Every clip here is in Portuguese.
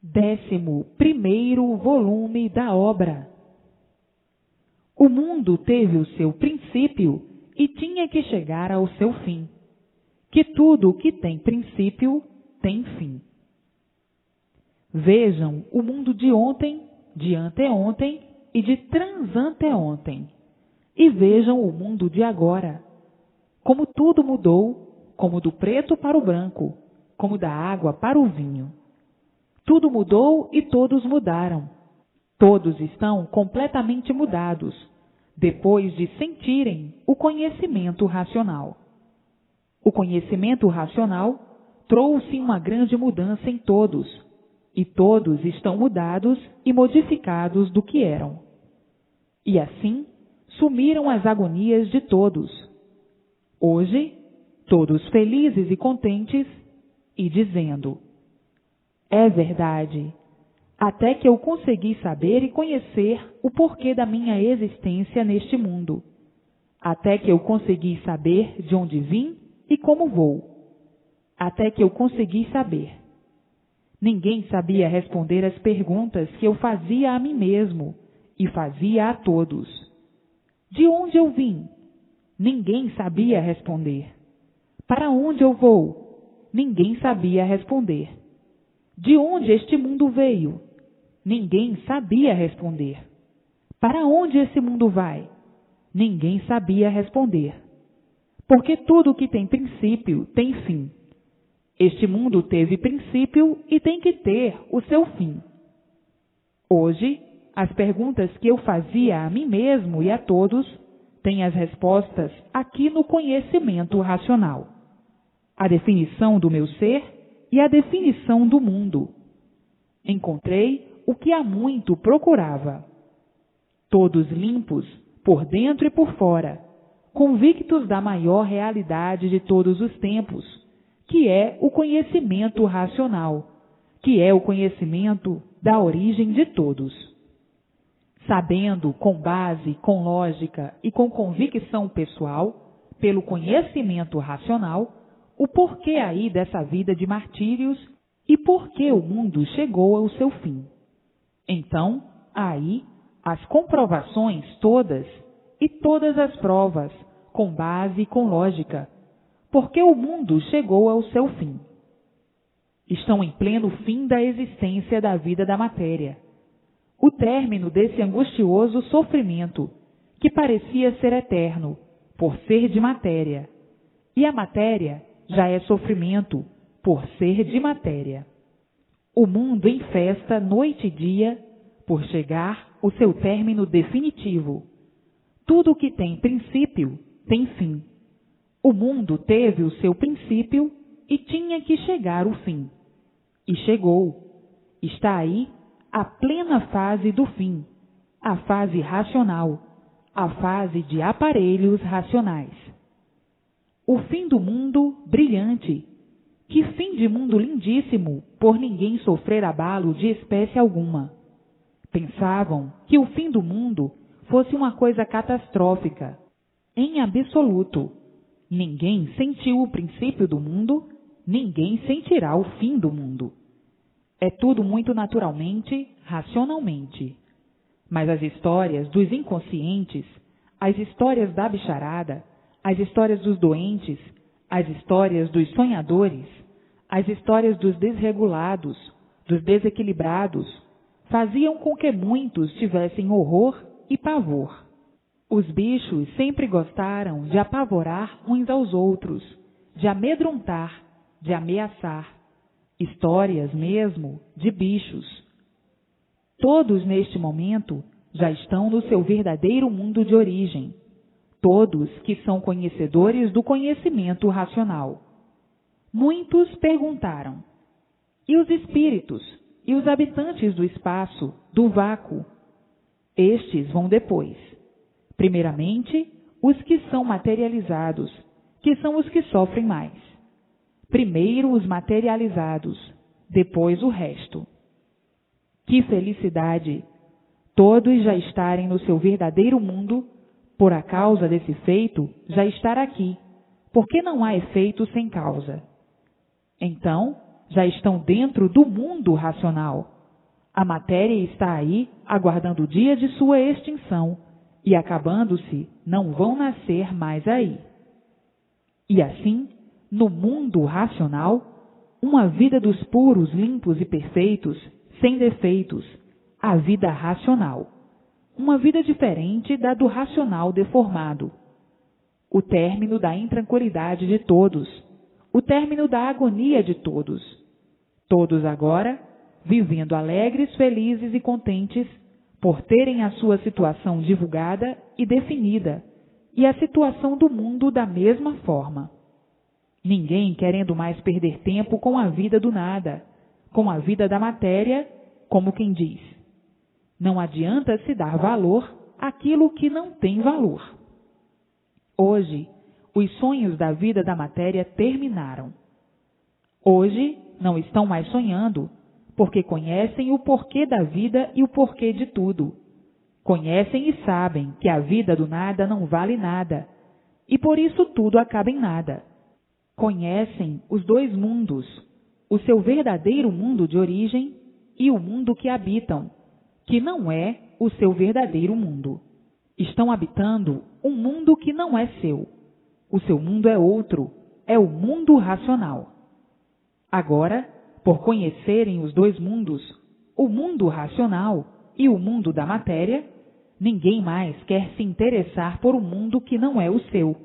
11º volume da obra. O mundo teve o seu princípio e tinha que chegar ao seu fim, que tudo o que tem princípio tem fim. Vejam o mundo de ontem, de anteontem e de transanteontem, e vejam o mundo de agora, como tudo mudou, como do preto para o branco, como da água para o vinho. Tudo mudou e todos mudaram. Todos estão completamente mudados, depois de sentirem o conhecimento racional. O conhecimento racional trouxe uma grande mudança em todos, e todos estão mudados e modificados do que eram. E assim sumiram as agonias de todos. Hoje, todos felizes e contentes, e dizendo: é verdade, até que eu consegui saber e conhecer o porquê da minha existência neste mundo, até que eu consegui saber de onde vim e como vou, até que eu consegui saber. Ninguém sabia responder as perguntas que eu fazia a mim mesmo e fazia a todos. De onde eu vim? Ninguém sabia responder. Para onde eu vou? Ninguém sabia responder. De onde este mundo veio? Ninguém sabia responder. Para onde esse mundo vai? Ninguém sabia responder. Porque tudo que tem princípio tem fim. Este mundo teve princípio e tem que ter o seu fim. Hoje, as perguntas que eu fazia a mim mesmo e a todos têm as respostas aqui no conhecimento racional. A definição do meu ser e a definição do mundo. Encontrei o que há muito procurava. Todos limpos, por dentro e por fora, convictos da maior realidade de todos os tempos, que é o conhecimento racional, que é o conhecimento da origem de todos. Sabendo, com base, com lógica e com convicção pessoal, pelo conhecimento racional, o porquê aí dessa vida de martírios e por que o mundo chegou ao seu fim. Então, aí, as comprovações todas e todas as provas, com base e com lógica, porque o mundo chegou ao seu fim. Estão em pleno fim da existência da vida da matéria. O término desse angustioso sofrimento, que parecia ser eterno, por ser de matéria. E a matéria já é sofrimento, por ser de matéria. O mundo em festa noite e dia, por chegar o seu término definitivo. Tudo o que tem princípio tem fim. O mundo teve o seu princípio e tinha que chegar o fim. E chegou. Está aí a plena fase do fim, a fase racional, a fase de aparelhos racionais. O fim do mundo brilhante. Que fim de mundo lindíssimo, por ninguém sofrer abalo de espécie alguma. Pensavam que o fim do mundo fosse uma coisa catastrófica. Em absoluto. Ninguém sentiu o princípio do mundo, ninguém sentirá o fim do mundo. É tudo muito naturalmente, racionalmente. Mas as histórias dos inconscientes, as histórias da bicharada, as histórias dos doentes, as histórias dos sonhadores, as histórias dos desregulados, dos desequilibrados, faziam com que muitos tivessem horror e pavor. Os bichos sempre gostaram de apavorar uns aos outros, de amedrontar, de ameaçar. Histórias mesmo de bichos. Todos neste momento já estão no seu verdadeiro mundo de origem. Todos que são conhecedores do conhecimento racional. Muitos perguntaram: e os espíritos? E os habitantes do espaço, do vácuo? Estes vão depois. Primeiramente, os que são materializados, que são os que sofrem mais. Primeiro os materializados, depois o resto. Que felicidade! Todos já estarem no seu verdadeiro mundo, por a causa desse feito, já estar aqui, porque não há efeito sem causa. Então, já estão dentro do mundo racional. A matéria está aí, aguardando o dia de sua extinção, e acabando-se, não vão nascer mais aí. E assim, no mundo racional, uma vida dos puros, limpos e perfeitos, sem defeitos, a vida racional. Uma vida diferente da do racional deformado. O término da intranquilidade de todos, o término da agonia de todos. Todos agora, vivendo alegres, felizes e contentes, por terem a sua situação divulgada e definida, e a situação do mundo da mesma forma. Ninguém querendo mais perder tempo com a vida do nada, com a vida da matéria, como quem diz. Não adianta se dar valor àquilo que não tem valor. Hoje, os sonhos da vida da matéria terminaram. Hoje, não estão mais sonhando, porque conhecem o porquê da vida e o porquê de tudo. Conhecem e sabem que a vida do nada não vale nada, e por isso tudo acaba em nada. Conhecem os dois mundos, o seu verdadeiro mundo de origem e o mundo que habitam, que não é o seu verdadeiro mundo. Estão habitando um mundo que não é seu. O seu mundo é outro, é o mundo racional. Agora, por conhecerem os dois mundos, o mundo racional e o mundo da matéria, ninguém mais quer se interessar por um mundo que não é o seu.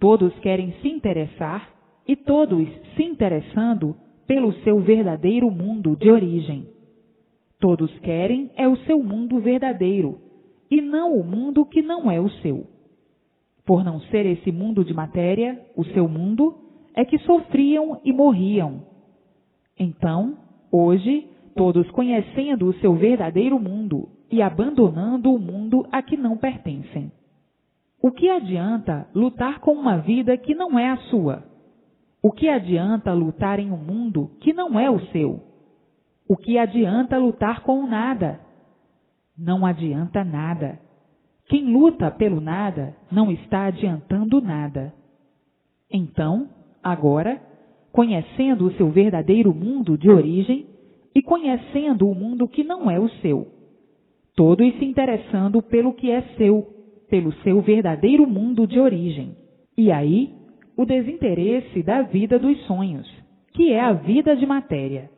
Todos querem se interessar e todos se interessando pelo seu verdadeiro mundo de origem. Todos querem é o seu mundo verdadeiro e não o mundo que não é o seu. Por não ser esse mundo de matéria, o seu mundo, é que sofriam e morriam. Então, hoje, todos conhecendo o seu verdadeiro mundo e abandonando o mundo a que não pertencem. O que adianta lutar com uma vida que não é a sua? O que adianta lutar em um mundo que não é o seu? O que adianta lutar com o nada? Não adianta nada. Quem luta pelo nada não está adiantando nada. Então, agora, conhecendo o seu verdadeiro mundo de origem e conhecendo o mundo que não é o seu, todos se interessando pelo que é seu, pelo seu verdadeiro mundo de origem. E aí, o desinteresse da vida dos sonhos, que é a vida de matéria.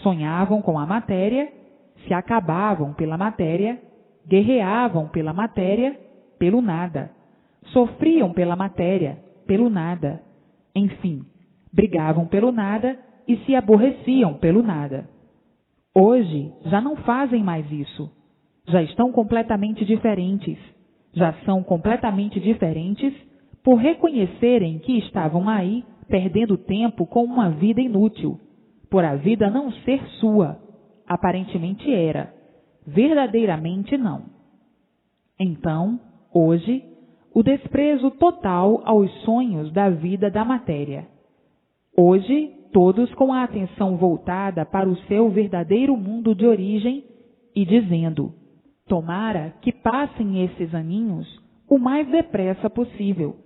Sonhavam com a matéria, se acabavam pela matéria, guerreavam pela matéria, pelo nada, sofriam pela matéria, pelo nada, enfim, brigavam pelo nada e se aborreciam pelo nada. Hoje já não fazem mais isso, já estão completamente diferentes, já são completamente diferentes por reconhecerem que estavam aí perdendo tempo com uma vida inútil, por a vida não ser sua, aparentemente era, verdadeiramente não. Então, hoje, o desprezo total aos sonhos da vida da matéria. Hoje, todos com a atenção voltada para o seu verdadeiro mundo de origem e dizendo: tomara que passem esses aninhos o mais depressa possível,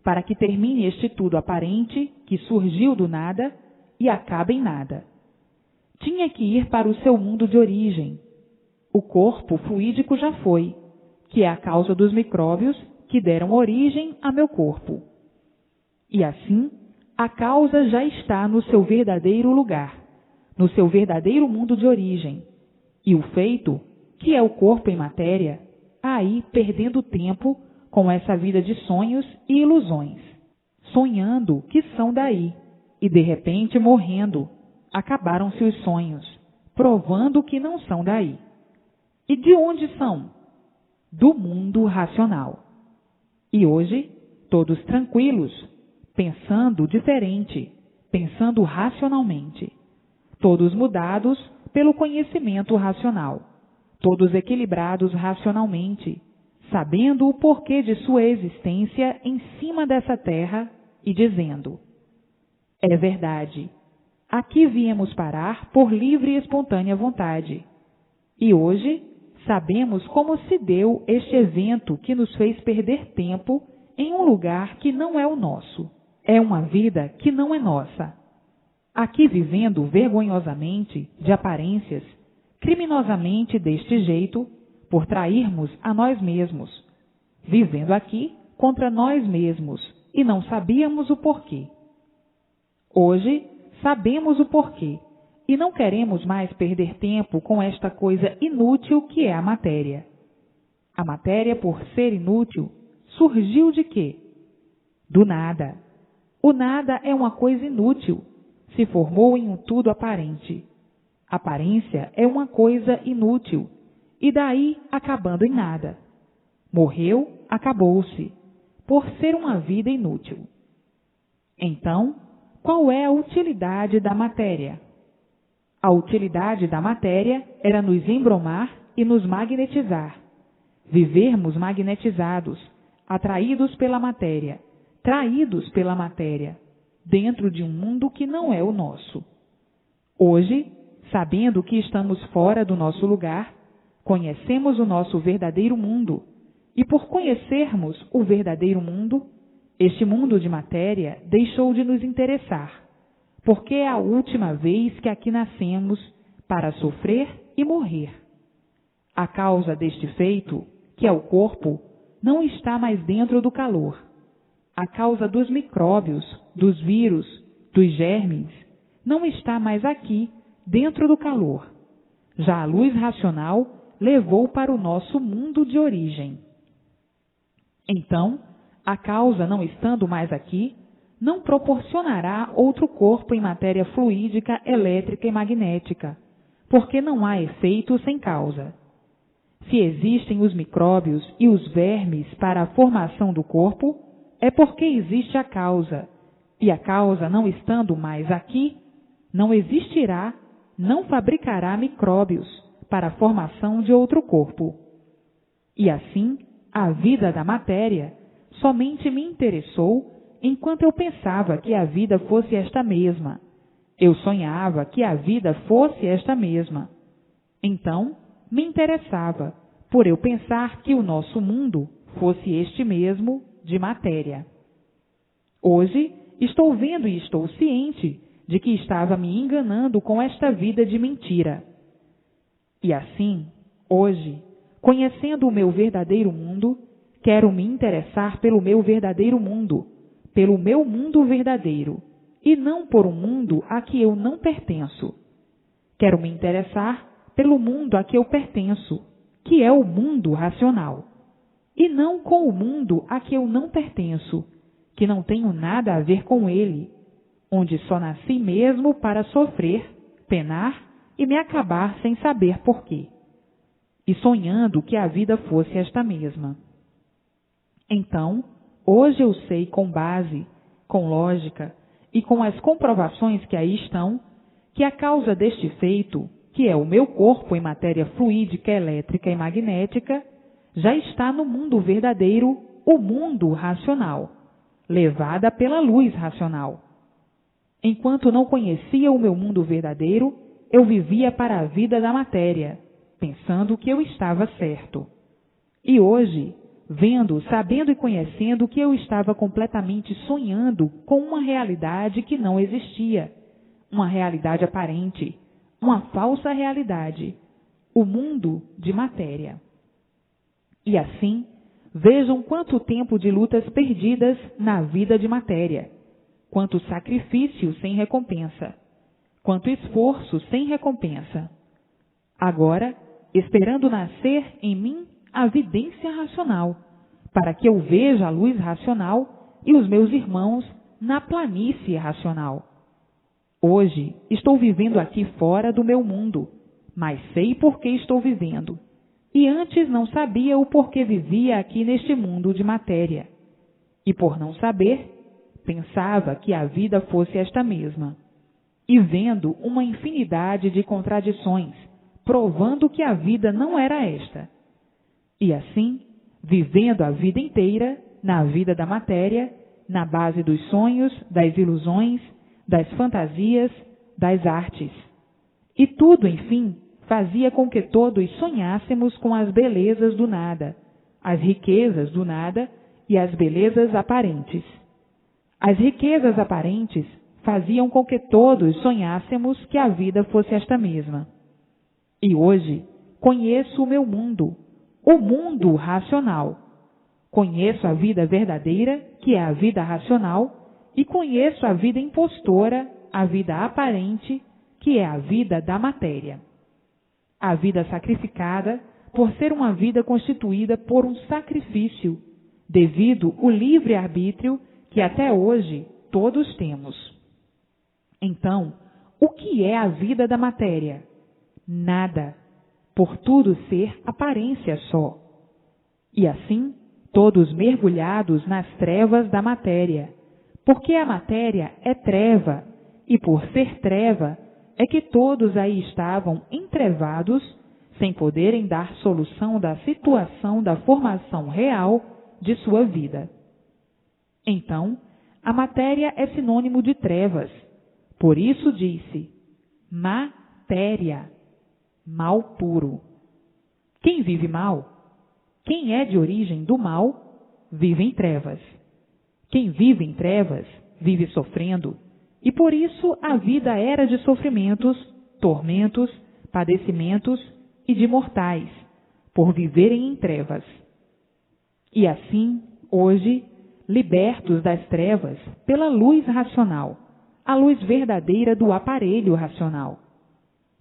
para que termine este tudo aparente que surgiu do nada e acabe em nada. Tinha que ir para o seu mundo de origem. O corpo fluídico já foi, que é a causa dos micróbios que deram origem a meu corpo. E assim, a causa já está no seu verdadeiro lugar, no seu verdadeiro mundo de origem. E o feito, que é o corpo em matéria, aí perdendo tempo com essa vida de sonhos e ilusões, sonhando que são daí, e de repente morrendo, acabaram-se os sonhos, provando que não são daí. E de onde são? Do mundo racional. E hoje, todos tranquilos, pensando diferente, pensando racionalmente. Todos mudados pelo conhecimento racional. Todos equilibrados racionalmente, sabendo o porquê de sua existência em cima dessa terra e dizendo: é verdade, aqui viemos parar por livre e espontânea vontade. E hoje sabemos como se deu este evento que nos fez perder tempo em um lugar que não é o nosso. É uma vida que não é nossa. aqui vivendo vergonhosamente de aparências, criminosamente deste jeito, por trairmos a nós mesmos, vivendo aqui contra nós mesmos, e não sabíamos o porquê. Hoje sabemos o porquê, e não queremos mais perder tempo com esta coisa inútil que é a matéria. A matéria, por ser inútil, surgiu de quê? Do nada. O nada é uma coisa inútil, se formou em um tudo aparente. Aparência é uma coisa inútil, e daí acabando em nada. Morreu, acabou-se, por ser uma vida inútil. Então, qual é a utilidade da matéria? A utilidade da matéria era nos embromar e nos magnetizar. Vivermos magnetizados, atraídos pela matéria, traídos pela matéria, dentro de um mundo que não é o nosso. Hoje, sabendo que estamos fora do nosso lugar, conhecemos o nosso verdadeiro mundo, e por conhecermos o verdadeiro mundo, este mundo de matéria deixou de nos interessar, porque é a última vez que aqui nascemos para sofrer e morrer. A causa deste feito, que é o corpo, não está mais dentro do calor. A causa dos micróbios, dos vírus, dos germes, não está mais aqui, dentro do calor. Já a luz racional levou para o nosso mundo de origem. Então, a causa não estando mais aqui, não proporcionará outro corpo em matéria fluídica, elétrica e magnética, porque não há efeito sem causa. Se existem os micróbios e os vermes para a formação do corpo, é porque existe a causa, e a causa não estando mais aqui, não existirá, não fabricará micróbios para a formação de outro corpo. E assim, a vida da matéria somente me interessou enquanto eu pensava que a vida fosse esta mesma. Eu sonhava que a vida fosse esta mesma. Então, me interessava, por eu pensar que o nosso mundo fosse este mesmo de matéria. Hoje, estou vendo e estou ciente de que estava me enganando com esta vida de mentira. E assim, hoje, conhecendo o meu verdadeiro mundo, quero me interessar pelo meu verdadeiro mundo, pelo meu mundo verdadeiro, e não por um mundo a que eu não pertenço. Quero me interessar pelo mundo a que eu pertenço, que é o mundo racional, e não com o mundo a que eu não pertenço, que não tenho nada a ver com ele, onde só nasci mesmo para sofrer, penar e me acabar sem saber porquê, e sonhando que a vida fosse esta mesma. Então, hoje eu sei com base, com lógica e com as comprovações que aí estão, que a causa deste feito, que é o meu corpo em matéria fluídica, elétrica e magnética, já está no mundo verdadeiro, o mundo racional, levada pela luz racional. Enquanto não conhecia o meu mundo verdadeiro, eu vivia para a vida da matéria, pensando que eu estava certo. E hoje, vendo, sabendo e conhecendo que eu estava completamente sonhando com uma realidade que não existia, uma realidade aparente, uma falsa realidade, o mundo de matéria. E assim, vejam quanto tempo de lutas perdidas na vida de matéria, quanto sacrifício sem recompensa, quanto esforço sem recompensa. Agora, esperando nascer em mim a vidência racional, para que eu veja a luz racional e os meus irmãos na planície racional. Hoje estou vivendo aqui fora do meu mundo, mas sei por que estou vivendo. E antes não sabia o porquê vivia aqui neste mundo de matéria. E por não saber, pensava que a vida fosse esta mesma. E vendo uma infinidade de contradições, provando que a vida não era esta. E assim, vivendo a vida inteira, na vida da matéria, na base dos sonhos, das ilusões, das fantasias, das artes. E tudo, enfim, fazia com que todos sonhássemos com as belezas do nada, as riquezas do nada e as belezas aparentes. As riquezas aparentes faziam com que todos sonhássemos que a vida fosse esta mesma. E hoje conheço o meu mundo, o mundo racional. Conheço a vida verdadeira, que é a vida racional, e conheço a vida impostora, a vida aparente, que é a vida da matéria. A vida sacrificada, por ser uma vida constituída por um sacrifício, devido o livre-arbítrio que até hoje todos temos. Então, o que é a vida da matéria? Nada, por tudo ser aparência só. E assim, todos mergulhados nas trevas da matéria, porque a matéria é treva, e por ser treva, é que todos aí estavam entrevados, sem poderem dar solução da situação da formação real de sua vida. Então, a matéria é sinônimo de trevas. Por isso disse, matéria, mal puro. Quem vive mal, quem é de origem do mal, vive em trevas. Quem vive em trevas, vive sofrendo, e por isso a vida era de sofrimentos, tormentos, padecimentos e de mortais, por viverem em trevas. E assim, hoje, libertos das trevas pela luz racional, a luz verdadeira do aparelho racional.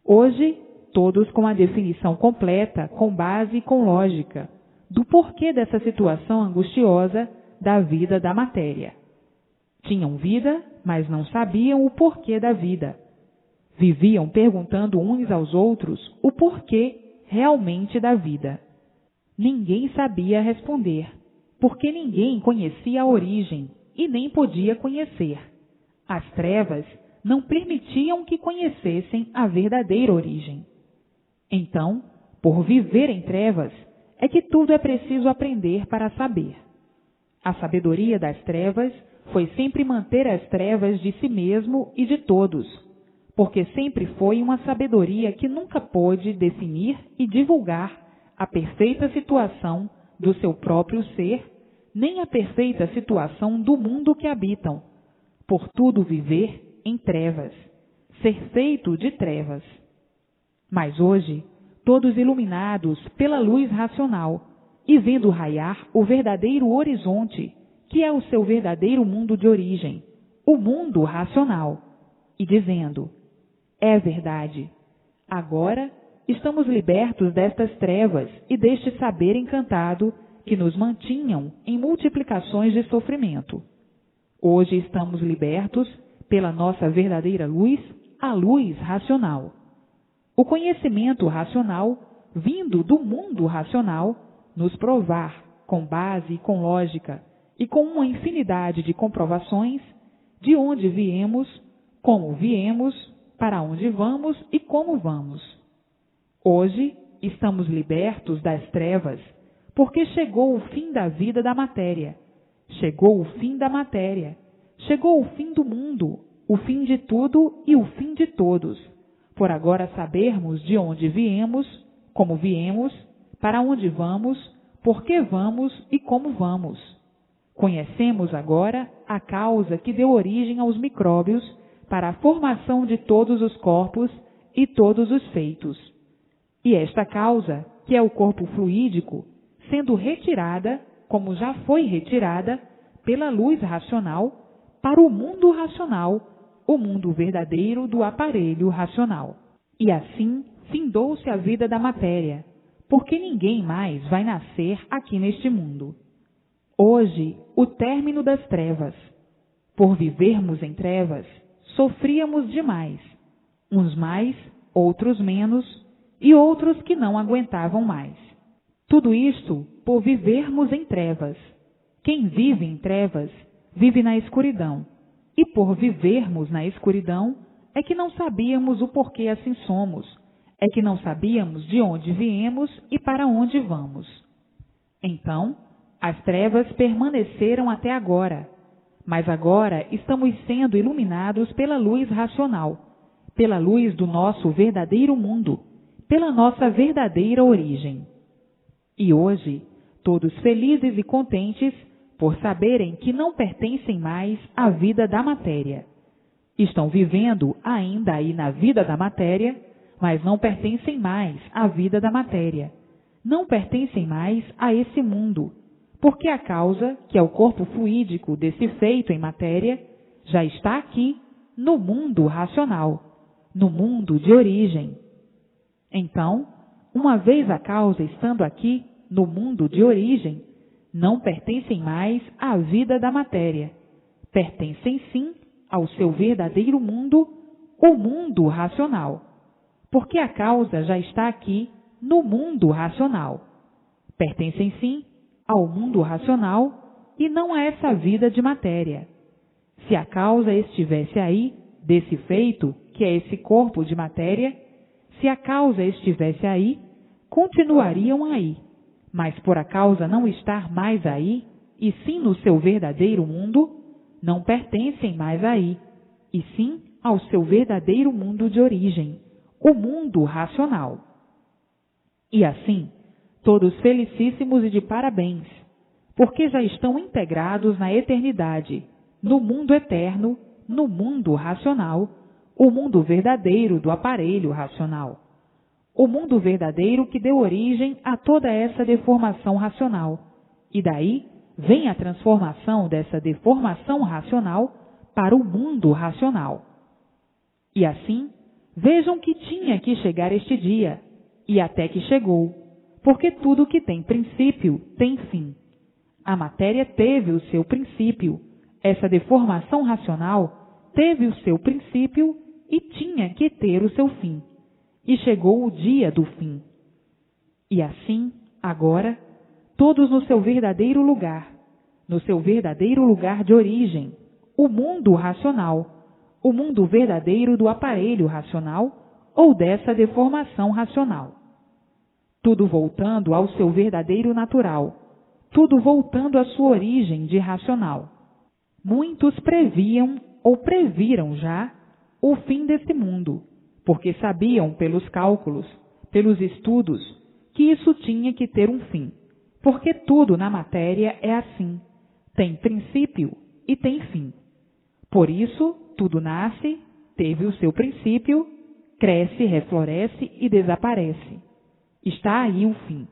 Hoje, todos com a definição completa, com base e com lógica, do porquê dessa situação angustiosa da vida da matéria. Tinham vida, mas não sabiam o porquê da vida. Viviam perguntando uns aos outros o porquê realmente da vida. Ninguém sabia responder, porque ninguém conhecia a origem e nem podia conhecer. As trevas não permitiam que conhecessem a verdadeira origem. Então, por viver em trevas, é que tudo é preciso aprender para saber. A sabedoria das trevas foi sempre manter as trevas de si mesmo e de todos, porque sempre foi uma sabedoria que nunca pôde definir e divulgar a perfeita situação do seu próprio ser, nem a perfeita situação do mundo que habitam, por tudo viver em trevas, ser feito de trevas. Mas hoje, todos iluminados pela luz racional e vendo raiar o verdadeiro horizonte, que é o seu verdadeiro mundo de origem, o mundo racional, e dizendo, é verdade, agora estamos libertos destas trevas e deste saber encantado que nos mantinham em multiplicações de sofrimento. Hoje estamos libertos pela nossa verdadeira luz, a luz racional. O conhecimento racional, vindo do mundo racional, nos provar, com base e com lógica, e com uma infinidade de comprovações, de onde viemos, como viemos, para onde vamos e como vamos. Hoje estamos libertos das trevas, porque chegou o fim da vida da matéria, chegou o fim da matéria, chegou o fim do mundo, o fim de tudo e o fim de todos, por agora sabermos de onde viemos, como viemos, para onde vamos, por que vamos e como vamos. Conhecemos agora a causa que deu origem aos micróbios para a formação de todos os corpos e todos os feitos. E esta causa, que é o corpo fluídico, sendo retirada, como já foi retirada, pela luz racional, para o mundo racional, o mundo verdadeiro do aparelho racional. E assim findou-se a vida da matéria, porque ninguém mais vai nascer aqui neste mundo. Hoje, o término das trevas. Por vivermos em trevas, sofríamos demais, uns mais, outros menos, e outros que não aguentavam mais. Tudo isto por vivermos em trevas. Quem vive em trevas, vive na escuridão, e por vivermos na escuridão, é que não sabíamos o porquê assim somos, é que não sabíamos de onde viemos e para onde vamos. Então, as trevas permaneceram até agora, mas agora estamos sendo iluminados pela luz racional, pela luz do nosso verdadeiro mundo, pela nossa verdadeira origem. E hoje, todos felizes e contentes por saberem que não pertencem mais à vida da matéria. Estão vivendo ainda aí na vida da matéria, mas não pertencem mais à vida da matéria. Não pertencem mais a esse mundo, porque a causa, que é o corpo fluídico desse feito em matéria, já está aqui no mundo racional, no mundo de origem. Então, uma vez a causa estando aqui no mundo de origem, não pertencem mais à vida da matéria. Pertencem sim ao seu verdadeiro mundo, o mundo racional, porque a causa já está aqui no mundo racional. Pertencem sim ao mundo racional e não a essa vida de matéria. Se a causa estivesse aí, desse feito, que é esse corpo de matéria, se a causa estivesse aí, continuariam aí, mas por a causa não estar mais aí, e sim no seu verdadeiro mundo, não pertencem mais aí, e sim ao seu verdadeiro mundo de origem, o mundo racional. E assim, todos felicíssimos e de parabéns, porque já estão integrados na eternidade, no mundo eterno, no mundo racional, o mundo verdadeiro do aparelho racional. O mundo verdadeiro que deu origem a toda essa deformação racional. E daí vem a transformação dessa deformação racional para o mundo racional. E assim, vejam que tinha que chegar este dia, e até que chegou, porque tudo que tem princípio tem fim. A matéria teve o seu princípio, essa deformação racional teve o seu princípio e tinha que ter o seu fim. E chegou o dia do fim. E assim, agora, todos no seu verdadeiro lugar de origem, o mundo racional, o mundo verdadeiro do aparelho racional ou dessa deformação racional. Tudo voltando ao seu verdadeiro natural, tudo voltando à sua origem de racional. Muitos previam ou previram já o fim desse mundo, porque sabiam pelos cálculos, pelos estudos, que isso tinha que ter um fim, porque tudo na matéria é assim, tem princípio e tem fim. Por isso, tudo nasce, teve o seu princípio, cresce, refloresce e desaparece. Está aí o fim.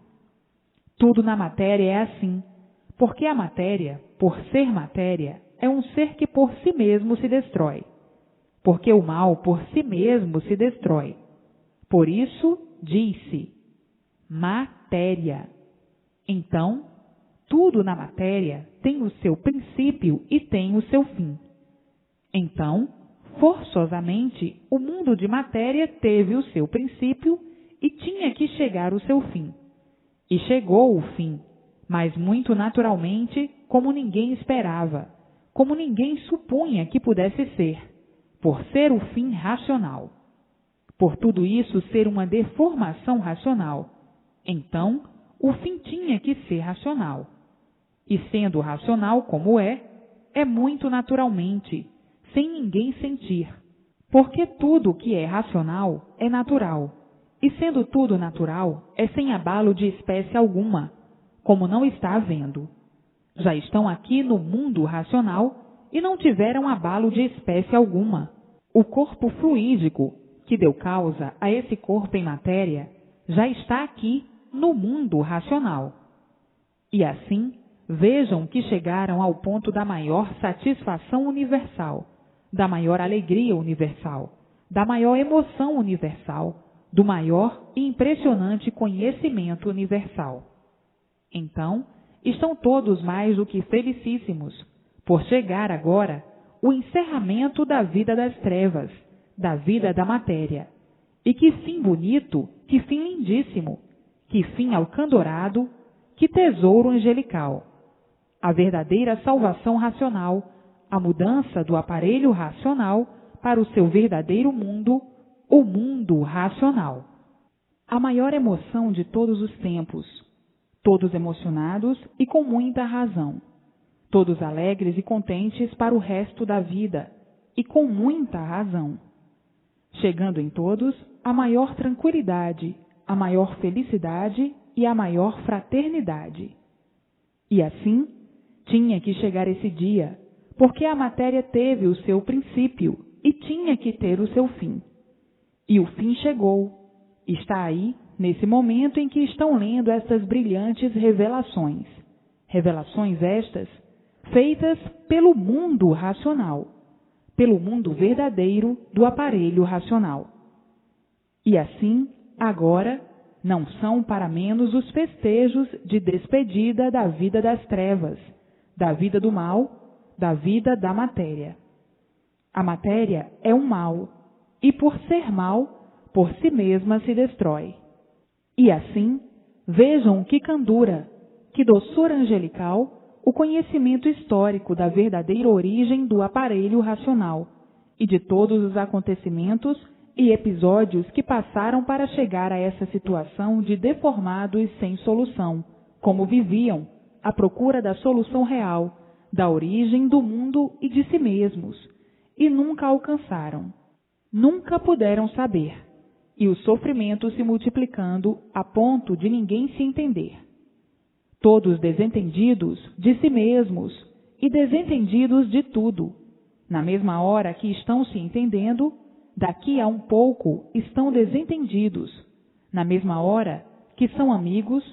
Tudo na matéria é assim, porque a matéria, por ser matéria, é um ser que por si mesmo se destrói. Porque o mal por si mesmo se destrói. Por isso, diz-se matéria. Então, tudo na matéria tem o seu princípio e tem o seu fim. Então, forçosamente, o mundo de matéria teve o seu princípio e tinha que chegar o seu fim. E chegou o fim, mas muito naturalmente, como ninguém esperava, como ninguém supunha que pudesse ser, por ser o fim racional. Por tudo isso ser uma deformação racional, então o fim tinha que ser racional. E sendo racional como é muito naturalmente, sem ninguém sentir, porque tudo que é racional é natural, e sendo tudo natural, é sem abalo de espécie alguma, como não está havendo. Já estão aqui no mundo racional e não tiveram abalo de espécie alguma. O corpo fluídico, que deu causa a esse corpo em matéria, já está aqui no mundo racional. E assim, vejam que chegaram ao ponto da maior satisfação universal, da maior alegria universal, da maior emoção universal, do maior e impressionante conhecimento universal. Então, estão todos mais do que felicíssimos, por chegar agora o encerramento da vida das trevas, da vida da matéria. E que fim bonito, que fim lindíssimo, que fim alcandorado, que tesouro angelical. A verdadeira salvação racional, a mudança do aparelho racional para o seu verdadeiro mundo, o mundo racional. A maior emoção de todos os tempos, todos emocionados e com muita razão, todos alegres e contentes para o resto da vida, e com muita razão. Chegando em todos a maior tranquilidade, a maior felicidade e a maior fraternidade. E assim, tinha que chegar esse dia, porque a matéria teve o seu princípio e tinha que ter o seu fim. E o fim chegou. Está aí, nesse momento em que estão lendo estas brilhantes revelações. Revelações estas feitas pelo mundo racional, pelo mundo verdadeiro do aparelho racional. E assim, agora, não são para menos os festejos de despedida da vida das trevas, da vida do mal, da vida da matéria. A matéria é um mal, e por ser mal, por si mesma se destrói. E assim, vejam que candura, que doçura angelical, o conhecimento histórico da verdadeira origem do aparelho racional e de todos os acontecimentos e episódios que passaram para chegar a essa situação de deformados sem solução, como viviam, à procura da solução real, da origem do mundo e de si mesmos, e nunca alcançaram. Nunca puderam saber, e o sofrimento se multiplicando a ponto de ninguém se entender. Todos desentendidos de si mesmos e desentendidos de tudo. Na mesma hora que estão se entendendo, daqui a um pouco estão desentendidos. Na mesma hora que são amigos,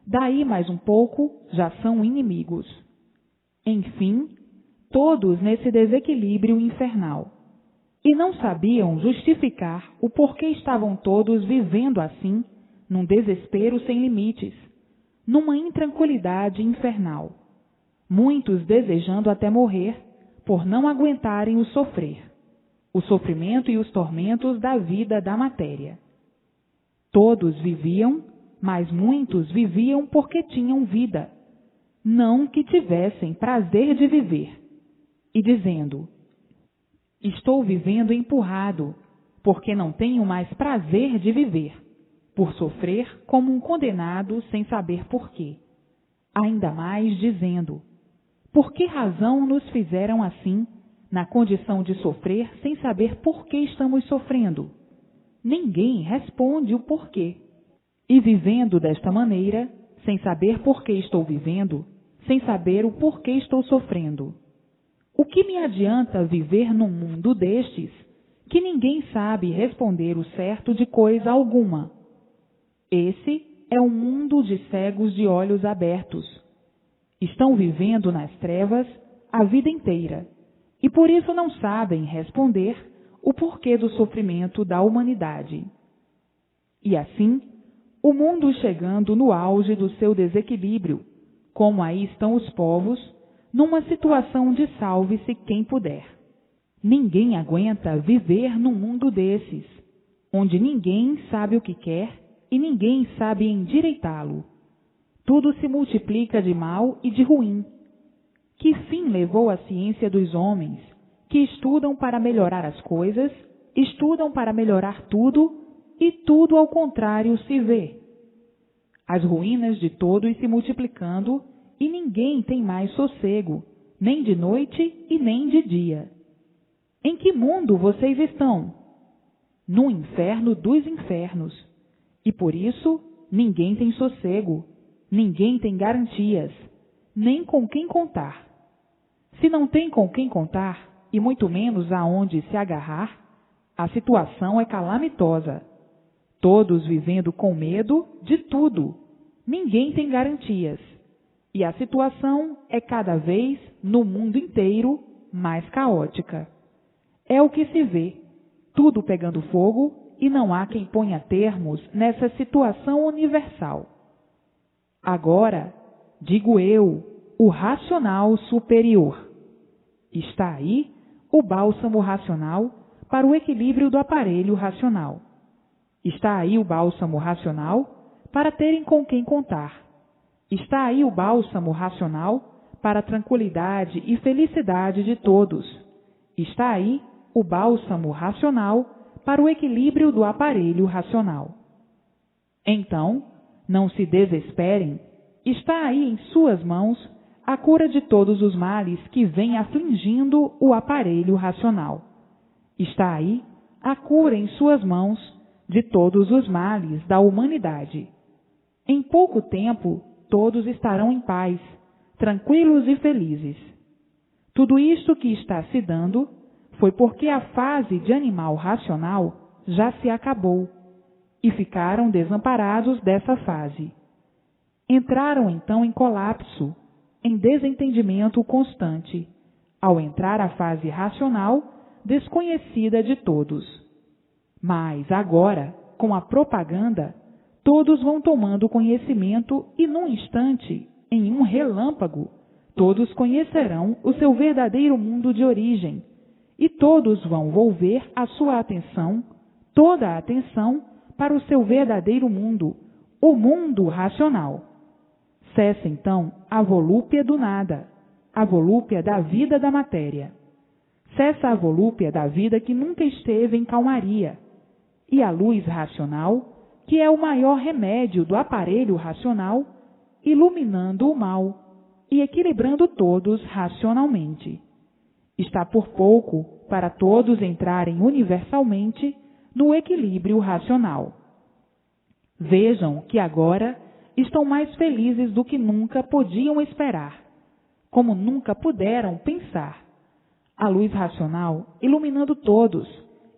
daí mais um pouco já são inimigos. Enfim, todos nesse desequilíbrio infernal. E não sabiam justificar o porquê estavam todos vivendo assim, num desespero sem limites, numa intranquilidade infernal. Muitos desejando até morrer, por não aguentarem o sofrimento e os tormentos da vida da matéria. Todos viviam, mas muitos viviam porque tinham vida, não que tivessem prazer de viver, e dizendo: estou vivendo empurrado, porque não tenho mais prazer de viver, por sofrer como um condenado sem saber porquê. Ainda mais dizendo: por que razão nos fizeram assim, na condição de sofrer sem saber por que estamos sofrendo? Ninguém responde o porquê. E vivendo desta maneira, sem saber por que estou vivendo, sem saber o porquê estou sofrendo. O que me adianta viver num mundo destes, que ninguém sabe responder o certo de coisa alguma? Esse é um mundo de cegos de olhos abertos. Estão vivendo nas trevas a vida inteira, e por isso não sabem responder o porquê do sofrimento da humanidade. E assim, o mundo chegando no auge do seu desequilíbrio, como aí estão os povos, numa situação de salve-se quem puder. Ninguém aguenta viver num mundo desses, onde ninguém sabe o que quer e ninguém sabe endireitá-lo. Tudo se multiplica de mal e de ruim. Que fim levou a ciência dos homens, que estudam para melhorar as coisas, estudam para melhorar tudo, e tudo ao contrário se vê? As ruínas de todos se multiplicando, e ninguém tem mais sossego, nem de noite e nem de dia. Em que mundo vocês estão? No inferno dos infernos. E por isso ninguém tem sossego, ninguém tem garantias, nem com quem contar. Se não tem com quem contar, e muito menos aonde se agarrar, a situação é calamitosa. Todos vivendo com medo de tudo. Ninguém tem garantias. E a situação é cada vez, no mundo inteiro, mais caótica. É o que se vê, tudo pegando fogo, e não há quem ponha termos nessa situação universal. Agora, digo eu, o racional superior. Está aí o bálsamo racional para o equilíbrio do aparelho racional. Está aí o bálsamo racional para terem com quem contar. Está aí o bálsamo racional para a tranquilidade e felicidade de todos. Está aí o bálsamo racional para o equilíbrio do aparelho racional. Então, não se desesperem, está aí em suas mãos a cura de todos os males que vêm afligindo o aparelho racional. Está aí a cura em suas mãos de todos os males da humanidade. Em pouco tempo, todos estarão em paz, tranquilos e felizes. Tudo isto que está se dando foi porque a fase de animal racional já se acabou e ficaram desamparados dessa fase. Entraram então em colapso, em desentendimento constante, ao entrar a fase racional desconhecida de todos. Mas agora, com a propaganda, todos vão tomando conhecimento e num instante, em um relâmpago, todos conhecerão o seu verdadeiro mundo de origem e todos vão volver a sua atenção, toda a atenção, para o seu verdadeiro mundo, o mundo racional. Cessa então a volúpia do nada, a volúpia da vida da matéria. Cessa a volúpia da vida que nunca esteve em calmaria, e a luz racional, que é o maior remédio do aparelho racional, iluminando o mal e equilibrando todos racionalmente. Está por pouco para todos entrarem universalmente no equilíbrio racional. Vejam que agora estão mais felizes do que nunca podiam esperar, como nunca puderam pensar. A luz racional iluminando todos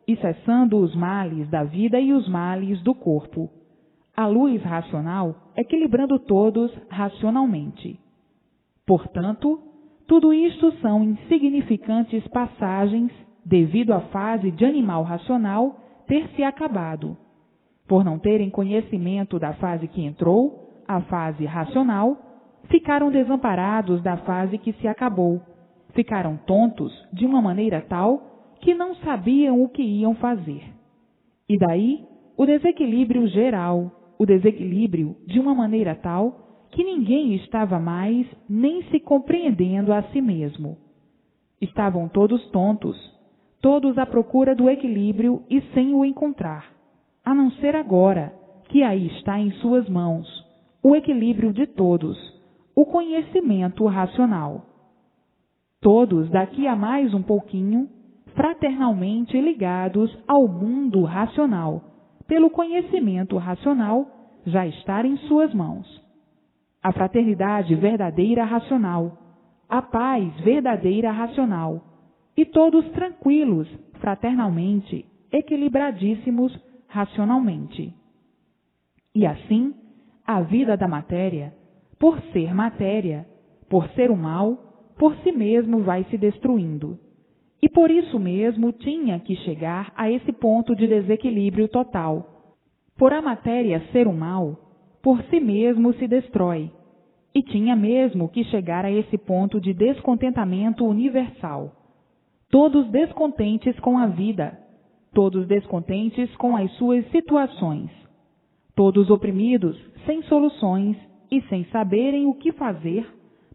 e cessando os males da vida e os males do corpo. A luz racional equilibrando todos racionalmente. Portanto, tudo isto são insignificantes passagens devido à fase de animal racional ter se acabado. Por não terem conhecimento da fase que entrou, a fase racional, ficaram desamparados da fase que se acabou. Ficaram tontos de uma maneira tal que não sabiam o que iam fazer. E daí o desequilíbrio geral, o desequilíbrio de uma maneira tal que ninguém estava mais nem se compreendendo a si mesmo. Estavam todos tontos, todos à procura do equilíbrio e sem o encontrar, a não ser agora, que aí está em suas mãos, o equilíbrio de todos, o conhecimento racional. Todos, daqui a mais um pouquinho, fraternalmente ligados ao mundo racional, pelo conhecimento racional já estar em suas mãos. A fraternidade verdadeira racional, a paz verdadeira racional, e todos tranquilos, fraternalmente, equilibradíssimos racionalmente. E assim, a vida da matéria, por ser o mal, por si mesmo vai se destruindo. E por isso mesmo tinha que chegar a esse ponto de desequilíbrio total. Por a matéria ser o mal, por si mesmo se destrói. E tinha mesmo que chegar a esse ponto de descontentamento universal. Todos descontentes com a vida, todos descontentes com as suas situações, todos oprimidos, sem soluções e sem saberem o que fazer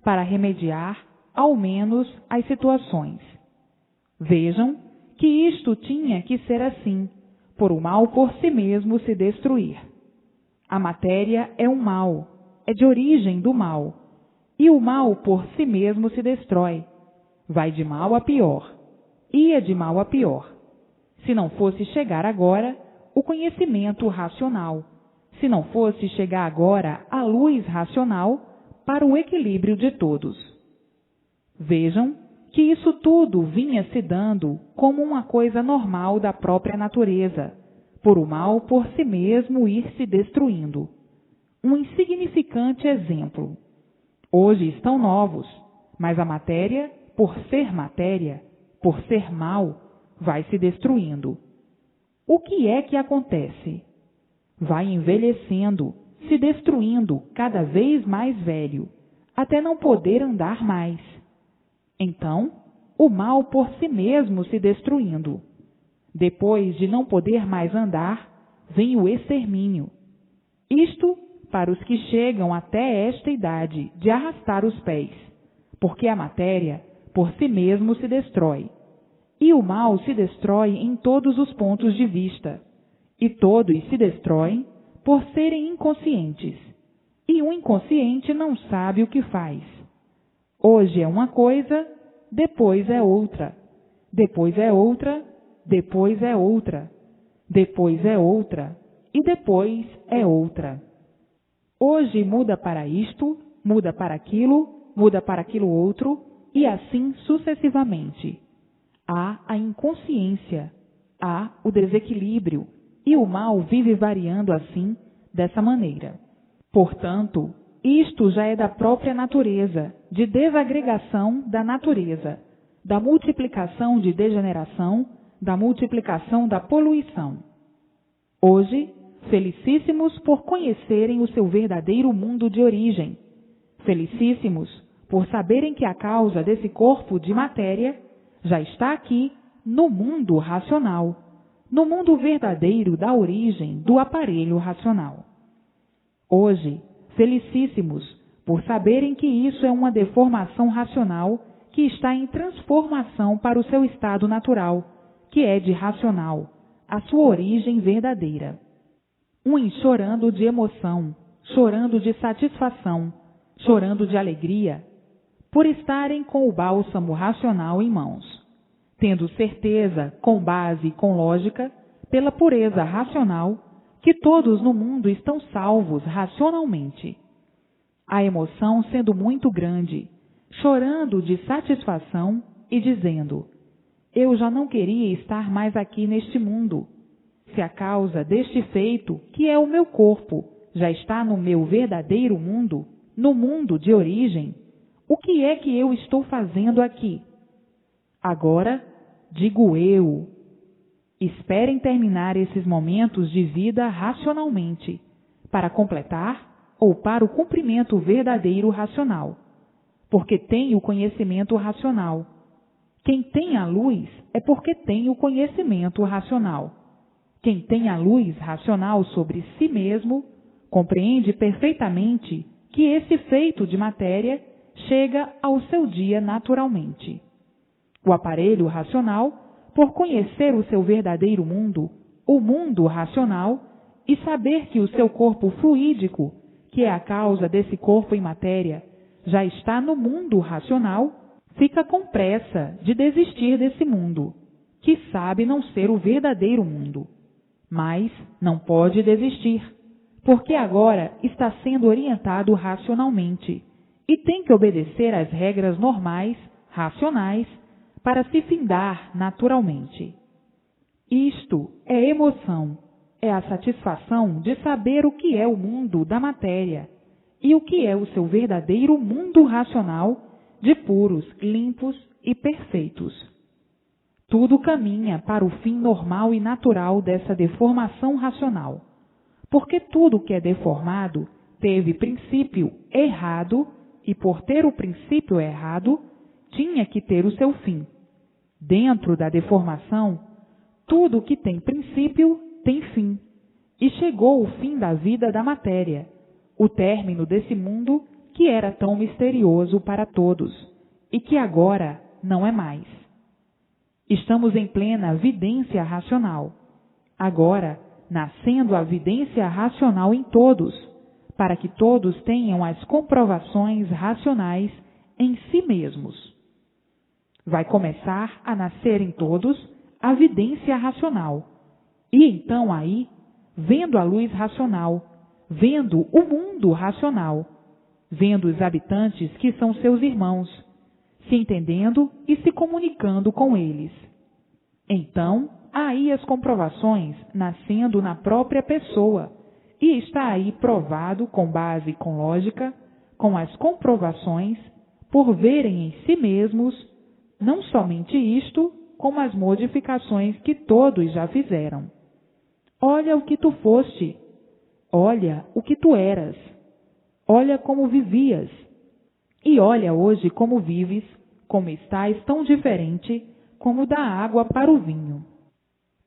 para remediar, ao menos, as situações. Vejam que isto tinha que ser assim, por o mal por si mesmo se destruir. A matéria é um mal, é de origem do mal, e o mal por si mesmo se destrói. Vai de mal a pior, ia de mal a pior. Se não fosse chegar agora o conhecimento racional, se não fosse chegar agora a luz racional para o equilíbrio de todos. Vejam que isso tudo vinha se dando como uma coisa normal da própria natureza, por o mal por si mesmo ir se destruindo. Um insignificante exemplo. Hoje estão novos, mas a matéria, por ser mal, vai se destruindo. O que é que acontece? Vai envelhecendo, se destruindo cada vez mais velho, até não poder andar mais. Então, o mal por si mesmo se destruindo. Depois de não poder mais andar, vem o extermínio. Isto para os que chegam até esta idade de arrastar os pés, porque a matéria por si mesmo se destrói. E o mal se destrói em todos os pontos de vista, e todos se destroem por serem inconscientes, e o inconsciente não sabe o que faz. Hoje é uma coisa, depois é outra, depois é outra, depois é outra, depois é outra, e depois é outra. Hoje muda para isto, muda para aquilo outro, e assim sucessivamente. há a inconsciência, há o desequilíbrio, e o mal vive variando assim, dessa maneira. Portanto, isto já é da própria natureza, de desagregação da natureza, da multiplicação de degeneração, da multiplicação da poluição. Hoje, felicíssimos por conhecerem o seu verdadeiro mundo de origem, felicíssimos por saberem que a causa desse corpo de matéria já está aqui no mundo racional, no mundo verdadeiro da origem do aparelho racional. Hoje, felicíssimos por saberem que isso é uma deformação racional que está em transformação para o seu estado natural, que é de racional, a sua origem verdadeira. Uns chorando de emoção, chorando de satisfação, chorando de alegria, por estarem com o bálsamo racional em mãos, tendo certeza, com base e com lógica, pela pureza racional, que todos no mundo estão salvos racionalmente. A emoção sendo muito grande, chorando de satisfação e dizendo: eu já não queria estar mais aqui neste mundo. Se a causa deste feito, que é o meu corpo, já está no meu verdadeiro mundo, no mundo de origem, o que é que eu estou fazendo aqui? Agora, digo eu, esperem terminar esses momentos de vida racionalmente, para completar ou para o cumprimento verdadeiro racional, porque tem o conhecimento racional. Quem tem a luz é porque tem o conhecimento racional. Quem tem a luz racional sobre si mesmo, compreende perfeitamente que esse feito de matéria chega ao seu dia naturalmente. O aparelho racional, por conhecer o seu verdadeiro mundo, o mundo racional, e saber que o seu corpo fluídico, que é a causa desse corpo em matéria, já está no mundo racional, fica com pressa de desistir desse mundo, que sabe não ser o verdadeiro mundo. Mas não pode desistir, porque agora está sendo orientado racionalmente e tem que obedecer às regras normais, racionais, para se findar naturalmente. Isto é emoção, é a satisfação de saber o que é o mundo da matéria e o que é o seu verdadeiro mundo racional de puros, limpos e perfeitos. Tudo caminha para o fim normal e natural dessa deformação racional, porque tudo que é deformado teve princípio errado e, por ter o princípio errado, tinha que ter o seu fim. Dentro da deformação, tudo que tem princípio tem fim, e chegou o fim da vida da matéria, o término desse mundo que era tão misterioso para todos e que agora não é mais. Estamos em plena vidência racional, agora nascendo a vidência racional em todos, para que todos tenham as comprovações racionais em si mesmos. Vai começar a nascer em todos a vidência racional, e então aí, vendo a luz racional, vendo o mundo racional, vendo os habitantes que são seus irmãos, se entendendo e se comunicando com eles. Então, há aí as comprovações nascendo na própria pessoa, e está aí provado com base e com lógica, com as comprovações, por verem em si mesmos, não somente isto, como as modificações que todos já fizeram. Olha o que tu foste, olha o que tu eras, olha como vivias, e olha hoje como vives, como estás tão diferente como da água para o vinho.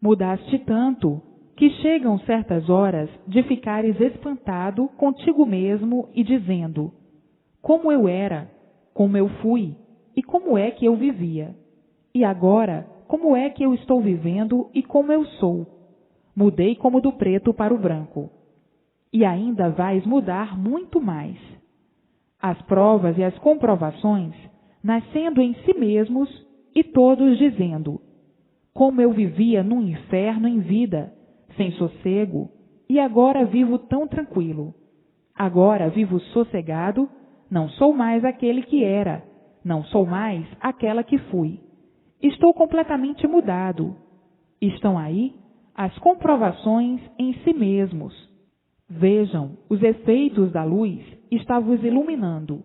Mudaste tanto que chegam certas horas de ficares espantado contigo mesmo e dizendo: como eu era, como eu fui e como é que eu vivia. E agora, como é que eu estou vivendo e como eu sou? Mudei como do preto para o branco. E ainda vais mudar muito mais. As provas e as comprovações, nascendo em si mesmos, e todos dizendo: como eu vivia num inferno em vida, sem sossego, e agora vivo tão tranquilo. Agora vivo sossegado, não sou mais aquele que era, não sou mais aquela que fui. estou completamente mudado. Estão aí as comprovações em si mesmos. Vejam, os efeitos da luz está vos iluminando.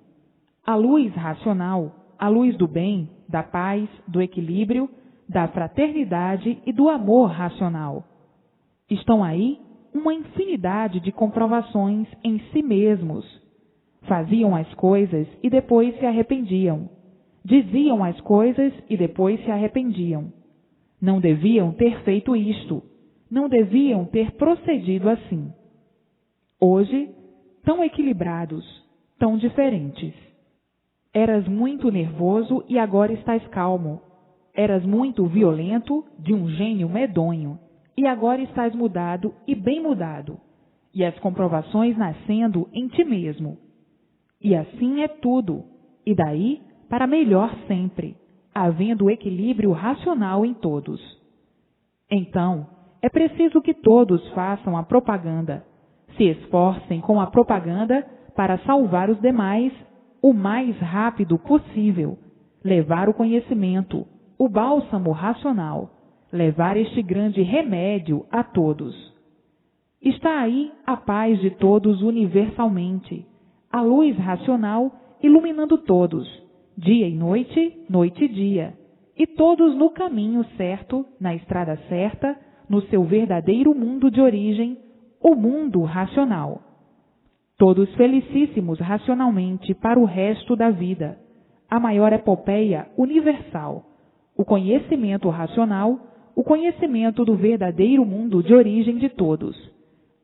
A luz racional, a luz do bem, da paz, do equilíbrio, da fraternidade e do amor racional. Estão aí uma infinidade de comprovações em si mesmos. Faziam as coisas e depois se arrependiam. Diziam as coisas e depois se arrependiam. Não deviam ter feito isto. Não deviam ter procedido assim. Hoje, tão equilibrados, tão diferentes. Eras muito nervoso e agora estás calmo. Eras muito violento, de um gênio medonho, e agora estás mudado e bem mudado, e as comprovações nascendo em ti mesmo. E assim é tudo, e daí para melhor sempre, havendo equilíbrio racional em todos. Então, é preciso que todos façam a propaganda, se esforcem com a propaganda para salvar os demais o mais rápido possível, levar o conhecimento, o bálsamo racional, levar este grande remédio a todos. Está aí a paz de todos universalmente, a luz racional iluminando todos, dia e noite, noite e dia, e todos no caminho certo, na estrada certa, no seu verdadeiro mundo de origem, o mundo racional. Todos felicíssimos racionalmente para o resto da vida, a maior epopeia universal, o conhecimento racional, o conhecimento do verdadeiro mundo de origem de todos,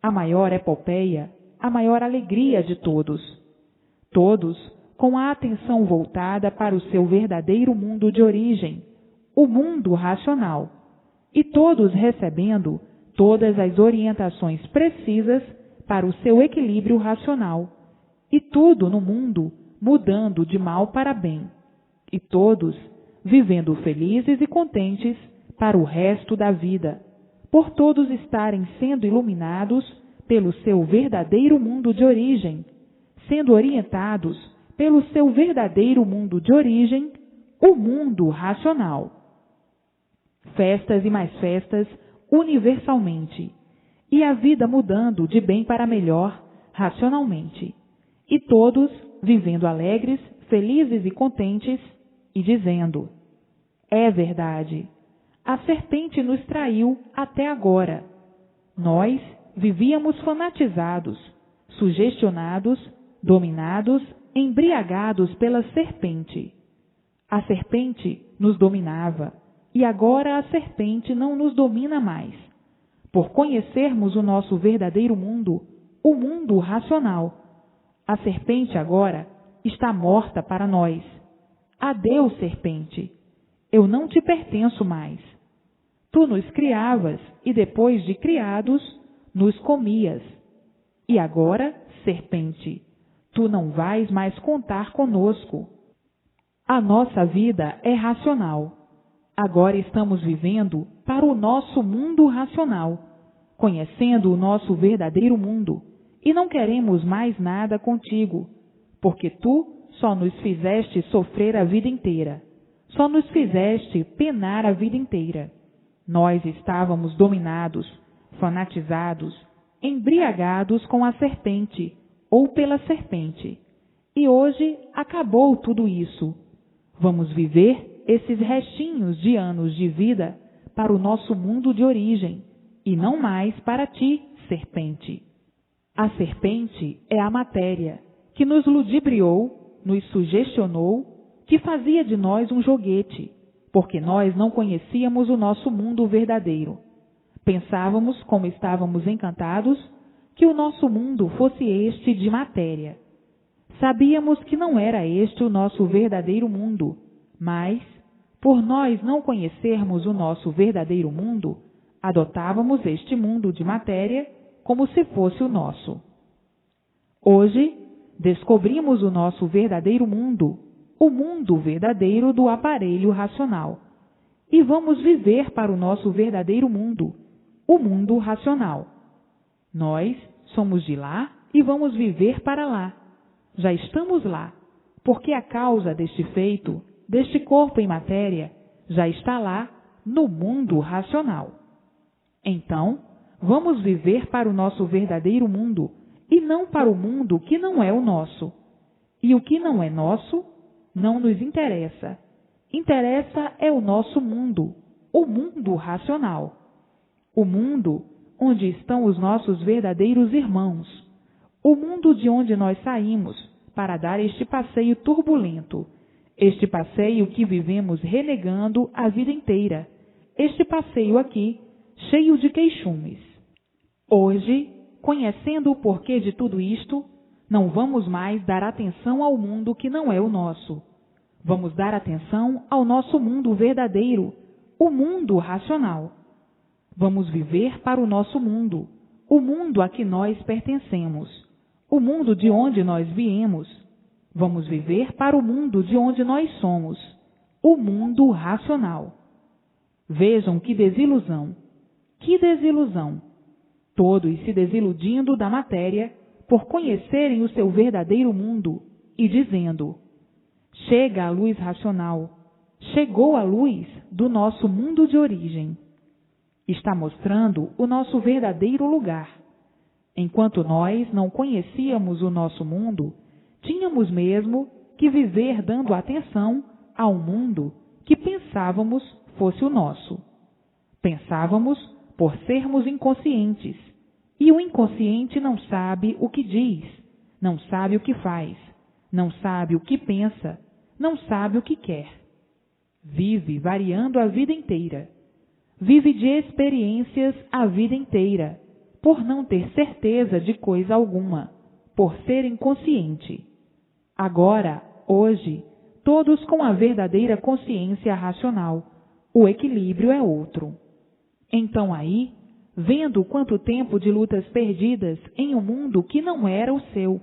a maior epopeia, a maior alegria de todos. Todos com a atenção voltada para o seu verdadeiro mundo de origem, o mundo racional, e todos recebendo todas as orientações precisas para o seu equilíbrio racional, e tudo no mundo mudando de mal para bem, e todos vivendo felizes e contentes para o resto da vida, por todos estarem sendo iluminados pelo seu verdadeiro mundo de origem, sendo orientados pelo seu verdadeiro mundo de origem, o mundo racional. Festas e mais festas universalmente, e a vida mudando de bem para melhor racionalmente, e todos vivendo alegres, felizes e contentes, e dizendo: é verdade, a serpente nos traiu até agora. Nós vivíamos fanatizados, sugestionados, dominados, embriagados pela serpente. A serpente nos dominava, e agora a serpente não nos domina mais. Por conhecermos o nosso verdadeiro mundo, o mundo racional. A serpente agora está morta para nós. Adeus, serpente. Eu não te pertenço mais. Tu nos criavas e depois de criados, nos comias. E agora, serpente, tu não vais mais contar conosco. A nossa vida é racional. Agora estamos vivendo para o nosso mundo racional, conhecendo o nosso verdadeiro mundo, e não queremos mais nada contigo, porque tu só nos fizeste sofrer a vida inteira, só nos fizeste penar a vida inteira. Nós estávamos dominados, fanatizados, embriagados com a serpente, ou pela serpente, e hoje acabou tudo isso. Vamos viver esses restinhos de anos de vida para o nosso mundo de origem, e não mais para ti, serpente. A serpente é a matéria que nos ludibriou, nos sugestionou, que fazia de nós um joguete, porque nós não conhecíamos o nosso mundo verdadeiro. Pensávamos, como estávamos encantados, que o nosso mundo fosse este de matéria. Sabíamos que não era este o nosso verdadeiro mundo, mas, por nós não conhecermos o nosso verdadeiro mundo, adotávamos este mundo de matéria como se fosse o nosso. Hoje, descobrimos o nosso verdadeiro mundo, o mundo verdadeiro do aparelho racional, e vamos viver para o nosso verdadeiro mundo, o mundo racional. Nós somos de lá e vamos viver para lá. Já estamos lá, porque a causa deste feito, deste corpo em matéria, já está lá no mundo racional. Então, vamos viver para o nosso verdadeiro mundo e não para o mundo que não é o nosso. E o que não é nosso não nos interessa. Interessa é o nosso mundo, o mundo racional. O mundo onde estão os nossos verdadeiros irmãos. O mundo de onde nós saímos para dar este passeio turbulento. Este passeio que vivemos renegando a vida inteira. Este passeio aqui, cheio de queixumes. Hoje, conhecendo o porquê de tudo isto, não vamos mais dar atenção ao mundo que não é o nosso. Vamos dar atenção ao nosso mundo verdadeiro, o mundo racional. Vamos viver para o nosso mundo, o mundo a que nós pertencemos, o mundo de onde nós viemos. Vamos viver para o mundo de onde nós somos, o mundo racional. Vejam que desilusão! Que desilusão! Todos se desiludindo da matéria por conhecerem o seu verdadeiro mundo e dizendo: chega a luz racional, chegou a luz do nosso mundo de origem. Está mostrando o nosso verdadeiro lugar. Enquanto nós não conhecíamos o nosso mundo, tínhamos mesmo que viver dando atenção ao mundo que pensávamos fosse o nosso. Pensávamos por sermos inconscientes, e o inconsciente não sabe o que diz, não sabe o que faz, não sabe o que pensa, não sabe o que quer. Vive variando a vida inteira. Vive de experiências a vida inteira, por não ter certeza de coisa alguma, por ser inconsciente. Agora, hoje, todos com a verdadeira consciência racional, o equilíbrio é outro. Então aí, vendo quanto tempo de lutas perdidas em um mundo que não era o seu,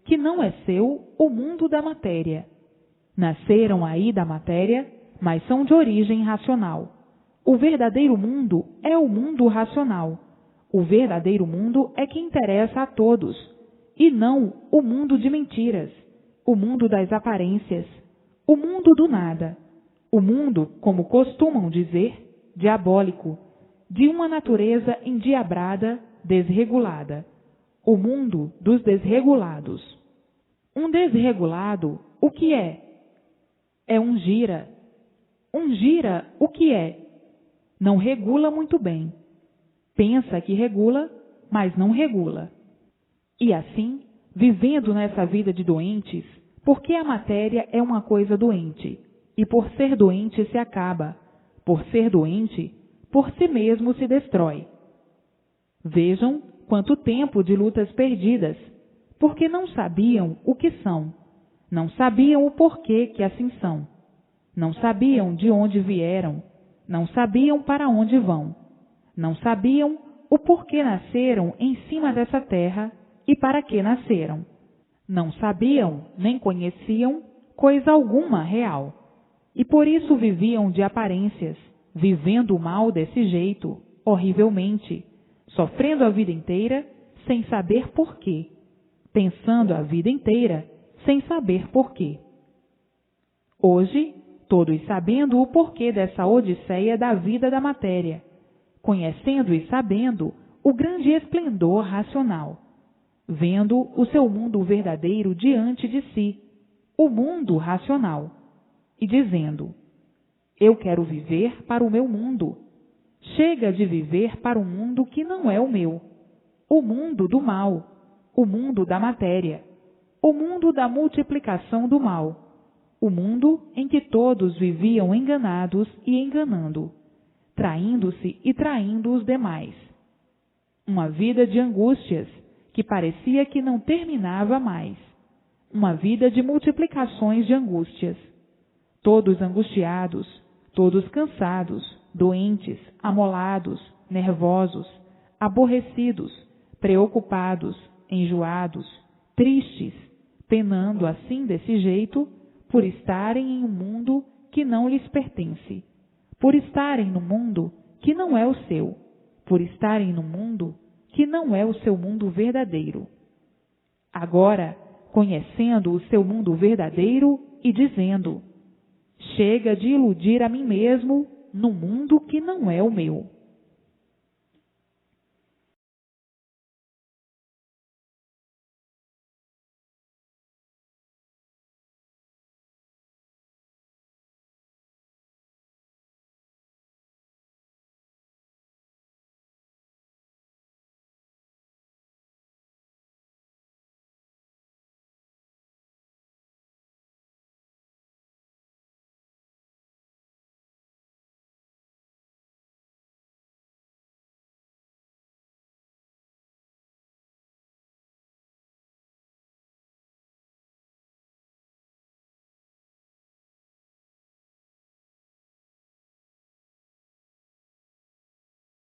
que não é seu, o mundo da matéria. Nasceram aí da matéria, mas são de origem racional. O verdadeiro mundo é o mundo racional. O verdadeiro mundo é que interessa a todos, e não o mundo de mentiras, o mundo das aparências, o mundo do nada, o mundo, como costumam dizer, diabólico, de uma natureza endiabrada, desregulada, o mundo dos desregulados. Um desregulado, o que é? É um gira. Um gira, o que é? Não regula muito bem. Pensa que regula, mas não regula. E assim, vivendo nessa vida de doentes, porque a matéria é uma coisa doente, e por ser doente se acaba, por ser doente, por si mesmo se destrói. Vejam quanto tempo de lutas perdidas, porque não sabiam o que são, não sabiam o porquê que assim são, não sabiam de onde vieram, não sabiam para onde vão, não sabiam o porquê nasceram em cima dessa terra e para que nasceram. Não sabiam, nem conheciam coisa alguma real. E por isso viviam de aparências, vivendo o mal desse jeito, horrivelmente, sofrendo a vida inteira sem saber porquê, pensando a vida inteira sem saber porquê. Hoje, todos sabendo o porquê dessa odisseia da vida da matéria, conhecendo e sabendo o grande esplendor racional, vendo o seu mundo verdadeiro diante de si, o mundo racional, e dizendo: eu quero viver para o meu mundo. Chega de viver para um mundo que não é o meu, o mundo do mal, o mundo da matéria, o mundo da multiplicação do mal, o mundo em que todos viviam enganados e enganando, traindo-se e traindo os demais. Uma vida de angústias que parecia que não terminava mais. Uma vida de multiplicações de angústias. Todos angustiados, todos cansados, doentes, amolados, nervosos, aborrecidos, preocupados, enjoados, tristes, penando assim desse jeito por estarem em um mundo que não lhes pertence, por estarem no mundo que não é o seu, por estarem no mundo que não é o seu mundo verdadeiro. Agora, conhecendo o seu mundo verdadeiro e dizendo: Chega de iludir a mim mesmo num mundo que não é o meu.